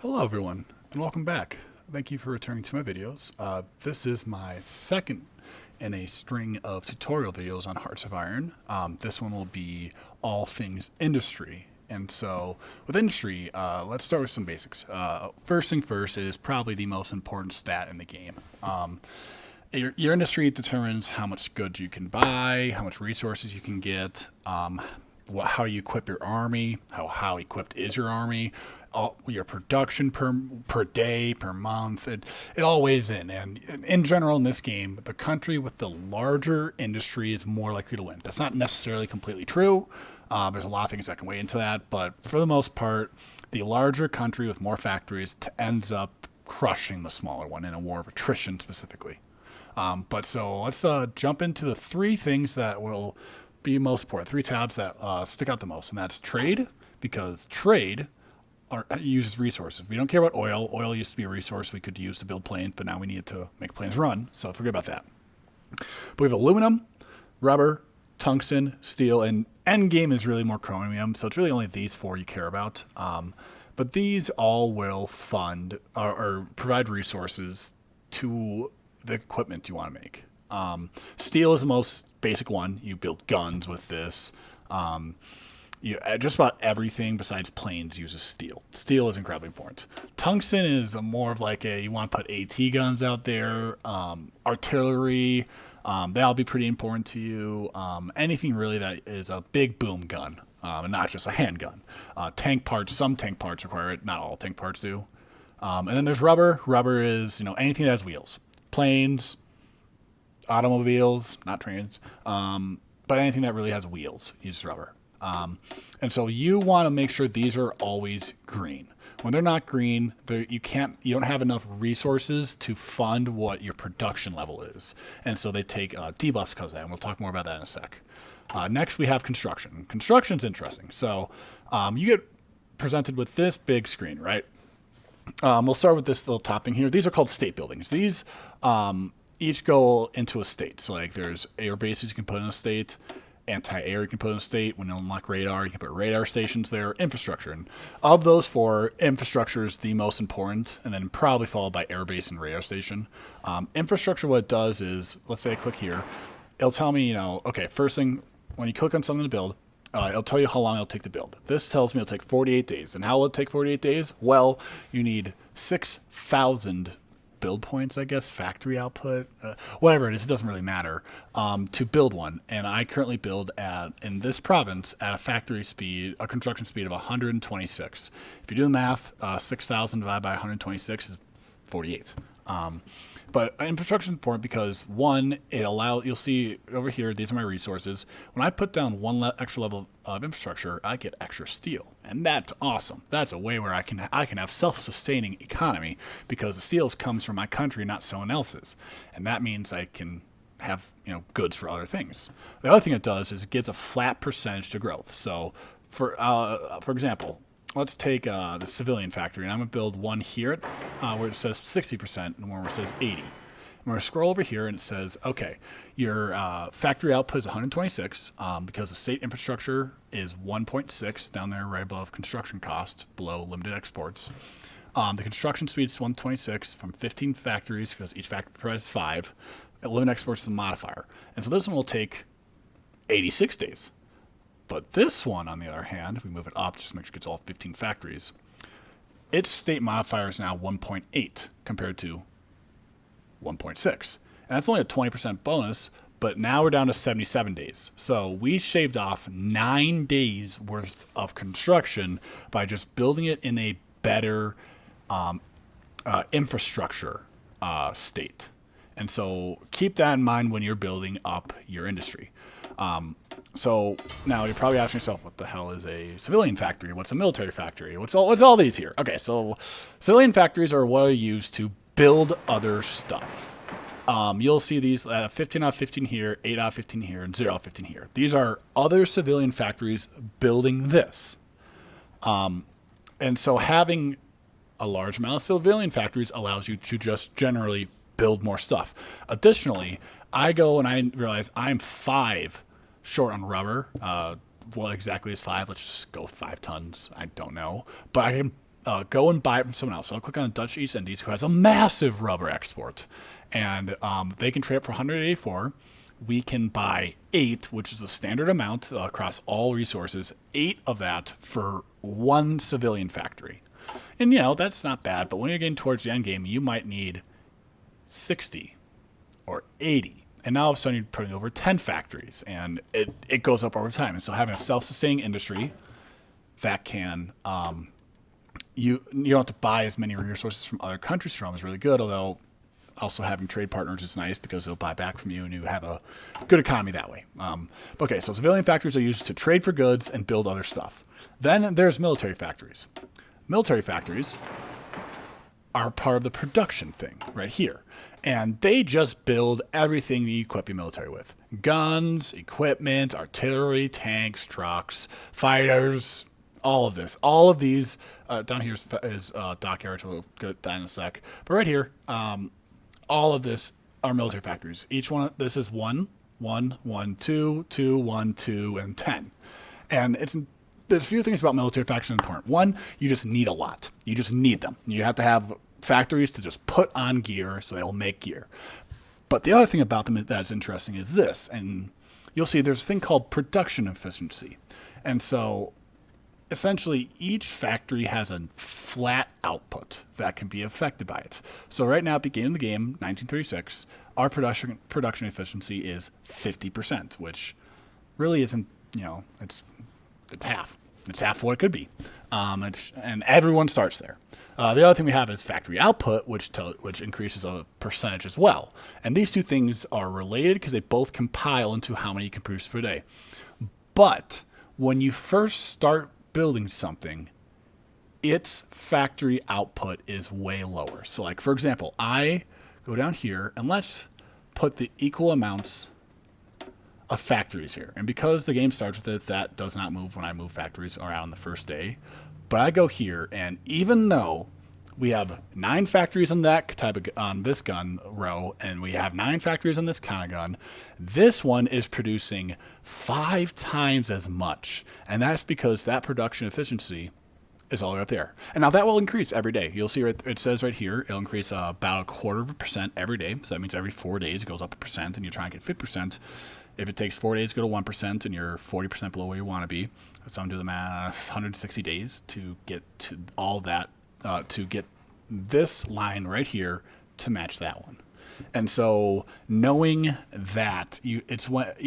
Hello everyone, and welcome back. Thank you for returning to my videos. This is my second in a string of tutorial videos on Hearts of Iron. This one will be all things industry. And so, with industry, let's start with some basics. First thing first, it is probably the most important stat in the game. Your industry determines how much goods you can buy, how much resources you can get, how you equip your army, how equipped is your army, your production per day, per month. It all weighs in. And in general, in this game, the country with the larger industry is more likely to win. That's not necessarily completely true. There's a lot of things that can weigh into that. But for the most part, the larger country with more factories ends up crushing the smaller one in a war of attrition specifically. But so let's jump into the three things that will be most important, three tabs that stick out the most, and that's trade, because trade uses resources. We don't care about oil. Oil used to be a resource we could use to build planes, but now we need it to make planes run, so forget about that. But we have aluminum, rubber, tungsten, steel, and end game is really more chromium, so it's really only these four you care about. But these all will fund or provide resources to the equipment you want to make. Steel is the most basic one. You build guns with this. Just about everything besides planes uses steel. Steel is incredibly important. Tungsten is more of like you want to put AT guns out there, artillery. That'll be pretty important to you. Anything really that is a big boom gun, and not just a handgun. Tank parts. Some tank parts require it. Not all tank parts do. And then there's rubber. Rubber is anything that has wheels. Planes, automobiles, not trains, but anything that really has wheels uses rubber. And so you want to make sure these are always green. When they're not green, you don't have enough resources to fund what your production level is. And so they take debuffs because of that, and we'll talk more about that in a sec. Next, we have construction. Construction's interesting. So you get presented with this big screen, right? We'll start with this little topping here. These are called state buildings. These each go into a state. So like there's air bases you can put in a state, anti-air you can put in a state. When you unlock radar, you can put radar stations there, infrastructure. And of those four, infrastructure is the most important, and then probably followed by air base and radar station. Infrastructure, what it does is, let's say I click here, it'll tell me, okay, first thing, when you click on something to build, it'll tell you how long it'll take to build. This tells me it'll take 48 days. And how will it take 48 days? Well, you need 6,000 build points, I guess, factory output, whatever it is, it doesn't really matter, to build one. And I currently build in this province at a factory speed, a construction speed of 126. If you do the math, 6,000 divided by 126 is 48. But infrastructure is important because, one, you'll see over here, these are my resources. When I put down one extra level of infrastructure, I get extra steel. And that's awesome. That's a way where I can have self-sustaining economy because the steel comes from my country, not someone else's. And that means I can have goods for other things. The other thing it does is it gives a flat percentage to growth. So for example, let's take the civilian factory, and I'm going to build one here where it says 60% and where it says 80. I'm going to scroll over here, and it says, okay, your factory output is 126 because the state infrastructure is 1.6 down there right above construction cost, below limited exports. The construction speed is 126 from 15 factories because each factory provides 5. Limited exports is a modifier. And so this one will take 86 days. But this one, on the other hand, if we move it up, just to make sure it gets all 15 factories, its state modifier is now 1.8 compared to 1.6. And that's only a 20% bonus, but now we're down to 77 days. So we shaved off 9 days worth of construction by just building it in a better infrastructure state. And so keep that in mind when you're building up your industry. So now you're probably asking yourself, what the hell is a civilian factory? What's a military factory? What's all these here? Okay, so civilian factories are what are used to build other stuff. You'll see these 15 out of 15 here, 8 out of 15 here, and 0 out of 15 here. These are other civilian factories building this. And so having a large amount of civilian factories allows you to just generally build more stuff. Additionally, I go and I realize I'm 5 short on rubber. What exactly is 5? Let's just go 5 tons. I don't know. But I can go and buy it from someone else. So I'll click on Dutch East Indies, who has a massive rubber export, and they can trade it for 184. We can buy 8, which is the standard amount across all resources, 8 of that for 1 civilian factory. And, that's not bad, but when you're getting towards the end game, you might need 60 or 80. And now all of a sudden you're putting over 10 factories, and it goes up over time. And so having a self-sustaining industry that can, you don't have to buy as many resources from other countries from is really good, although also having trade partners is nice because they'll buy back from you and you have a good economy that way. Okay, so civilian factories are used to trade for goods and build other stuff. Then there's military factories. Military factories are part of the production thing right here. And they just build everything you equip your military with. Guns, equipment, artillery, tanks, trucks, fighters, all of this. All of these, down here is dockyards, we'll get that in a sec. But right here, all of this are military factories. Each one, this is 1, 1, 1, 2, 2, 1, 2, and 10. And there's a few things about military factories important. One, you just need a lot. You just need them. You have to have factories to just put on gear so they'll make gear. But the other thing about them that's interesting is this, and you'll see there's a thing called production efficiency. And so essentially each factory has a flat output that can be affected by it. So right now at the beginning of the game, 1936, our production efficiency is 50%, which really isn't, it's half. It's half what it could be. And everyone starts there. The other thing we have is factory output, which increases a percentage as well. And these two things are related because they both compile into how many you can produce per day. But when you first start building something, its factory output is way lower. So like, for example, I go down here and let's put the equal amounts of factories here. And because the game starts with it, that does not move when I move factories around the first day. But I go here, and even though we have 9 factories on that type of on this gun row, and we have 9 factories on this kind of gun, this one is producing 5 times as much, and that's because that production efficiency is all the way up there. And now that will increase every day. You'll see it says right here, it'll increase about 0.25% every day. So that means every 4 days it goes up 1%, and you're trying to get 50%. If it takes 4 days to go to 1% and you're 40% below where you want to be, so I'm doing the math, 160 days to get to all that, to get this line right here to match that one. And so knowing that, you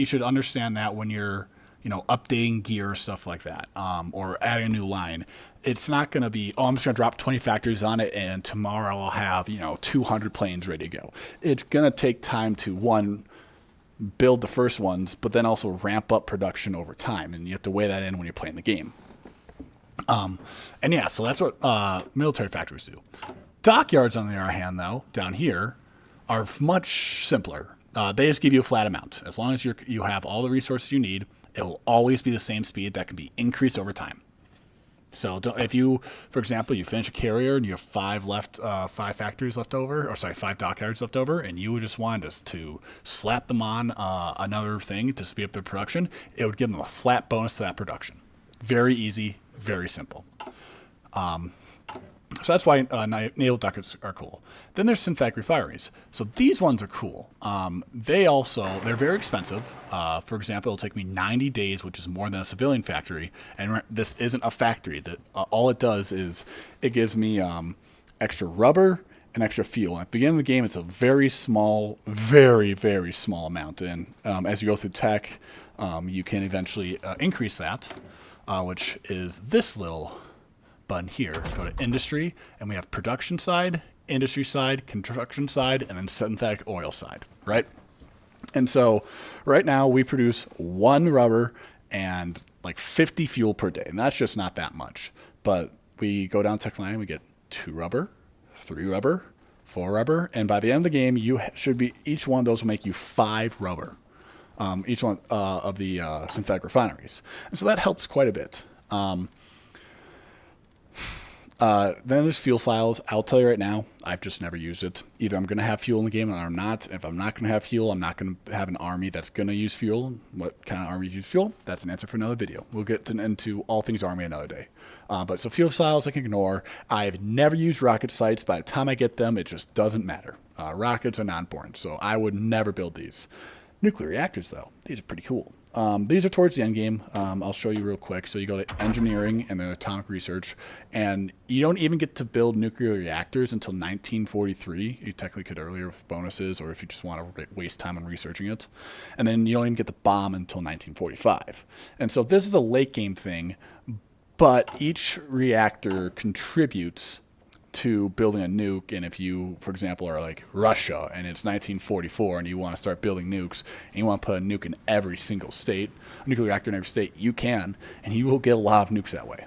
should understand that when you're updating gear, stuff like that, or adding a new line, it's not going to be, I'm just going to drop 20 factories on it and tomorrow I'll have 200 planes ready to go. It's going to take time to, build the first ones, but then also ramp up production over time, and you have to weigh that in when you're playing the game. So that's what military factories do. Dockyards, on the other hand, though, down here, are much simpler. They just give you a flat amount. As long as you have all the resources you need, it will always be the same speed that can be increased over time. So if you, for example, you finish a carrier and you have 5 factories left over, 5 dockyards left over, and you just wanted us to slap them on another thing to speed up their production, it would give them a flat bonus to that production. Very easy, very simple. So that's why naval dockyards are cool. Then there's synthetic refineries. So these ones are cool. They're very expensive. For example, it'll take me 90 days, which is more than a civilian factory. And this isn't a factory. That all it does is it gives me extra rubber and extra fuel. And at the beginning of the game, it's a very small, very, very small amount. And as you go through tech, you can eventually increase that, which is this little button here. Go to industry, and we have production side, industry side, construction side, and then synthetic oil side, right? And so right now we produce 1 rubber and like 50 fuel per day, and that's just not that much. But we go down tech line and we get 2 rubber, 3 rubber, 4 rubber, and by the end of the game, each one of those will make you 5 rubber, each one of the synthetic refineries. And so that helps quite a bit. Then there's fuel silos. I'll tell you right now, I've just never used it. Either I'm going to have fuel in the game or I'm not. If I'm not going to have fuel, I'm not going to have an army that's going to use fuel. What kind of army use fuel? That's an answer for another video. We'll get into all things army another day. But so fuel silos I can ignore. I've never used rocket sites. By the time I get them, it just doesn't matter. Rockets are not important, so I would never build these. Nuclear reactors, though, these are pretty cool. These are towards the end game. I'll show you real quick. So you go to engineering and then atomic research, and you don't even get to build nuclear reactors until 1943. You technically could earlier with bonuses, or if you just want to waste time on researching it. And then you don't even get the bomb until 1945. And so this is a late game thing, but each reactor contributes to building a nuke. And if you, for example, are like Russia and it's 1944 and you want to start building nukes and you want to put a nuke in every single state, a nuclear reactor in every state, you can, and you will get a lot of nukes that way.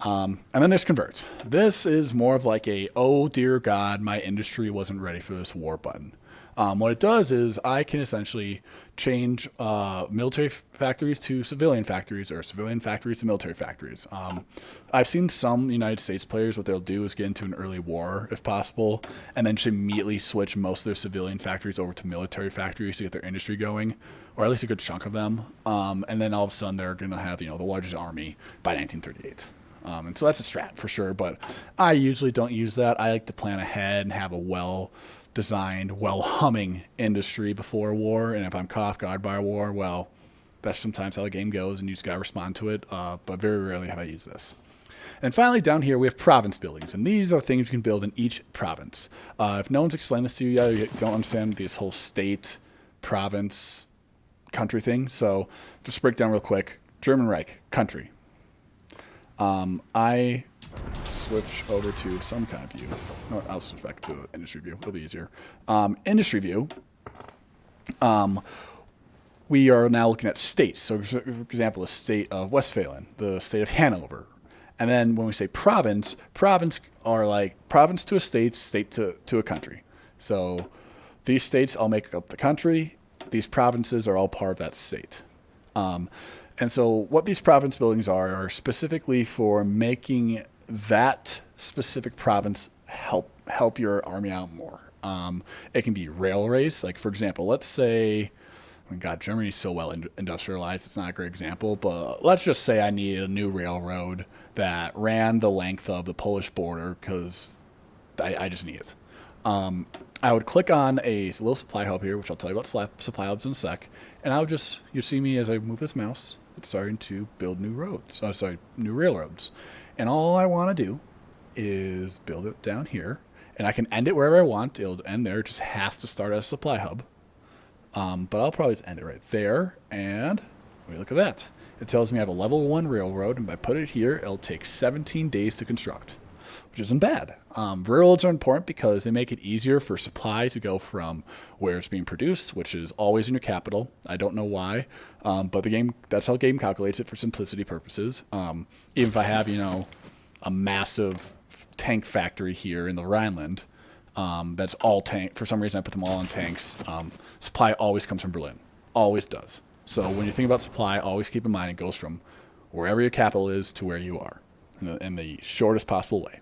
And then there's converts. This is more of like a, oh dear God, my industry wasn't ready for this war button. What it does is I can essentially change military factories to civilian factories, or civilian factories to military factories. I've seen some United States players, what they'll do is get into an early war, if possible, and then just immediately switch most of their civilian factories over to military factories to get their industry going, or at least a good chunk of them. And then all of a sudden they're going to have, the largest army by 1938. And so that's a strat for sure, but I usually don't use that. I like to plan ahead and have a well-designed, well-humming industry before a war, and if I'm caught off guard by a war, well, that's sometimes how the game goes, and you just got to respond to it, but very rarely have I used this. And finally, down here, we have province buildings, and these are things you can build in each province. If no one's explained this to you yet, you don't understand this whole state, province, country thing, so just break down real quick. German Reich, country. I switch over to some kind of view. No, I'll switch back to industry view. It'll be easier. Industry view. We are now looking at states. So, for example, the state of Westphalen, the state of Hanover. And then when we say province, province are like province to a state, state to a country. So these states all make up the country. These provinces are all part of that state. And so what these province buildings are specifically for making that specific province help your army out more. It can be railways. Like, for example, let's say, God, Germany's so well industrialized, it's not a great example, but let's just say I needed a new railroad that ran the length of the Polish border because I just need it. I would click on a little supply hub here, which I'll tell you about supply hubs in a sec, and you see me as I move this mouse, it's starting to build new new railroads. And all I want to do is build it down here, and I can end it wherever I want. It'll end there. It just has to start as a supply hub. But I'll probably just end it right there, and look at that. It tells me I have a level 1 railroad, and if I put it here, it'll take 17 days to construct, which isn't bad. Railroads are important because they make it easier for supply to go from where it's being produced, which is always in your capital. I don't know why, but that's how the game calculates it for simplicity purposes. Even if I have, a massive tank factory here in the Rhineland, that's all tank. For some reason, I put them all on tanks. Supply always comes from Berlin. Always does. So when you think about supply, always keep in mind it goes from wherever your capital is to where you are in the shortest possible way.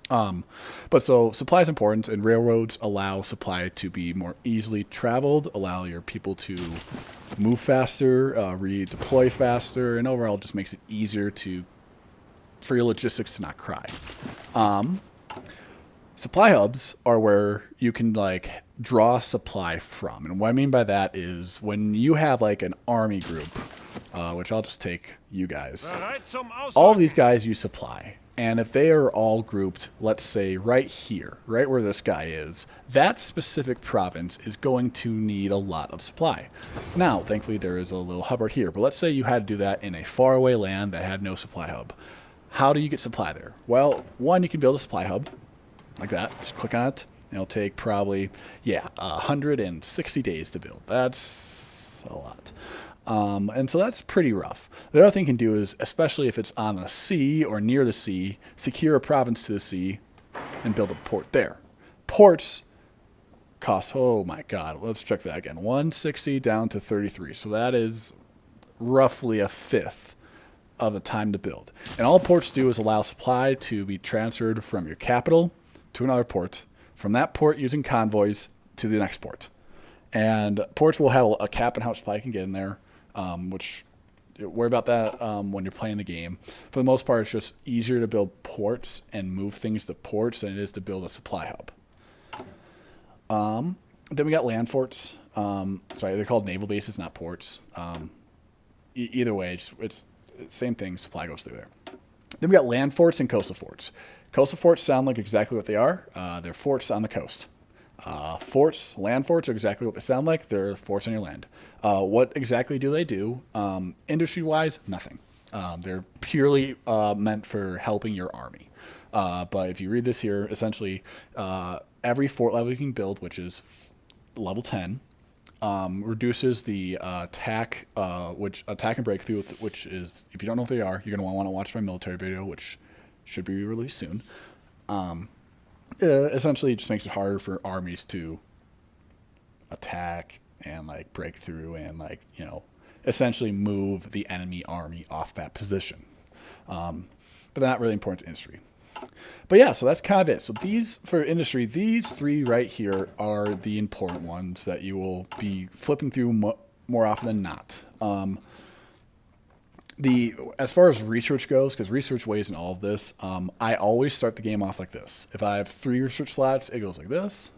But so supply is important, and railroads allow supply to be more easily traveled, allow your people to move faster, redeploy faster, and overall just makes it easier for your logistics to not cry. Supply hubs are where you can draw supply from. And what I mean by that is when you have an army group, which I'll just take you guys. All these guys use supply. And if they are all grouped, let's say right here, right where this guy is, that specific province is going to need a lot of supply. Now, thankfully, there is a little hub right here. But let's say you had to do that in a faraway land that had no supply hub. How do you get supply there? Well, one, you can build a supply hub like that. Just click on it. It'll take probably, 160 days to build. That's a lot. And so that's pretty rough. The other thing you can do is, especially if it's on the sea or near the sea, secure a province to the sea and build a port there. Ports cost, oh my God, let's check that again. 160 down to 33. So that is roughly a fifth of the time to build. And all ports do is allow supply to be transferred from your capital to another port, from that port using convoys to the next port. And ports will have a cap on how much supply can get in there, which worry about that when you're playing the game. For the most part, it's just easier to build ports and move things to ports than it is to build a supply hub. Then we got land forts. Sorry, they're called naval bases, not ports. Either way, it's same thing. Supply goes through there. Then we got land forts and coastal forts. Coastal forts sound like exactly what they are. They're forts on the coast. Land forts are exactly what they sound like. They're forts on your land. What exactly do they do? Industry-wise, nothing. They're purely meant for helping your army. But if you read this here, essentially, every fort level you can build, which is level 10, reduces the attack and breakthrough, which is, if you don't know what they are, you're going to want to watch my military video, which should be released soon. Essentially, it just makes it harder for armies to attack and like break through and essentially move the enemy army off that position. But they're not really important to industry. But yeah, so that's kind of it. So for industry, these three right here are the important ones that you will be flipping through more often than not. As far as research goes, because research weighs in all of this, I always start the game off like this. If I have 3 research slots, it goes like this.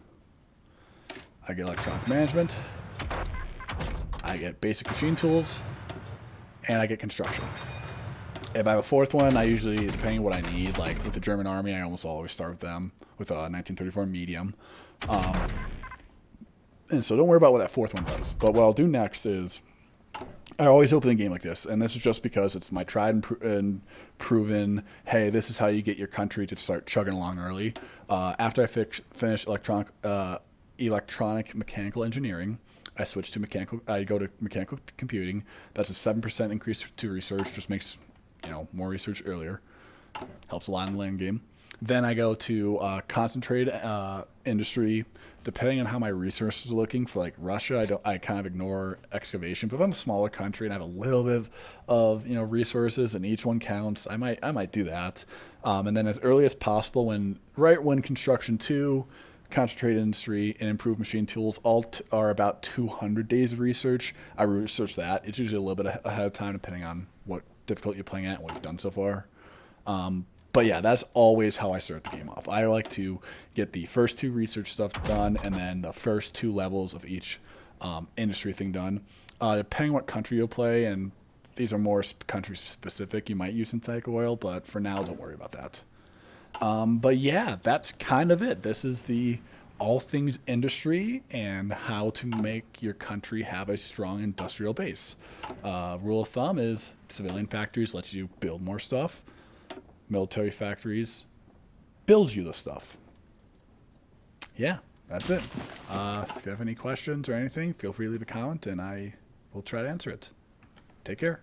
I get electronic management, I get basic machine tools, and I get construction. If I have a 4th one, I usually, depending on what I need, like with the German army, I almost always start with them with a 1934 medium. And so don't worry about what that 4th one does. But what I'll do next is, I always open the game like this, and this is just because it's my tried and proven, hey, this is how you get your country to start chugging along early. After I finish electronic mechanical engineering, I switch to I go to mechanical computing. That's a 7% increase to research, just makes more research earlier. Helps a lot in the land game. Then I go to concentrated industry. Depending on how my resources are looking, for like Russia, I kind of ignore excavation. But if I'm a smaller country and I have a little bit of resources and each one counts, I might do that. And then as early as possible, when construction 2, concentrated industry, and improved machine tools are about 200 days of research, I research that. It's usually a little bit ahead of time depending on what difficulty you're playing at and what you've done so far. But yeah, that's always how I start the game off. I like to get the first 2 research stuff done and then the first 2 levels of each industry thing done. Depending on what country you'll play, and these are more country specific, you might use synthetic oil, but for now, don't worry about that. But yeah, that's kind of it. This is the all things industry and how to make your country have a strong industrial base. Rule of thumb is civilian factories lets you build more stuff. Military factories builds you the stuff. Yeah, that's it. If you have any questions or anything, feel free to leave a comment and I will try to answer it. Take care.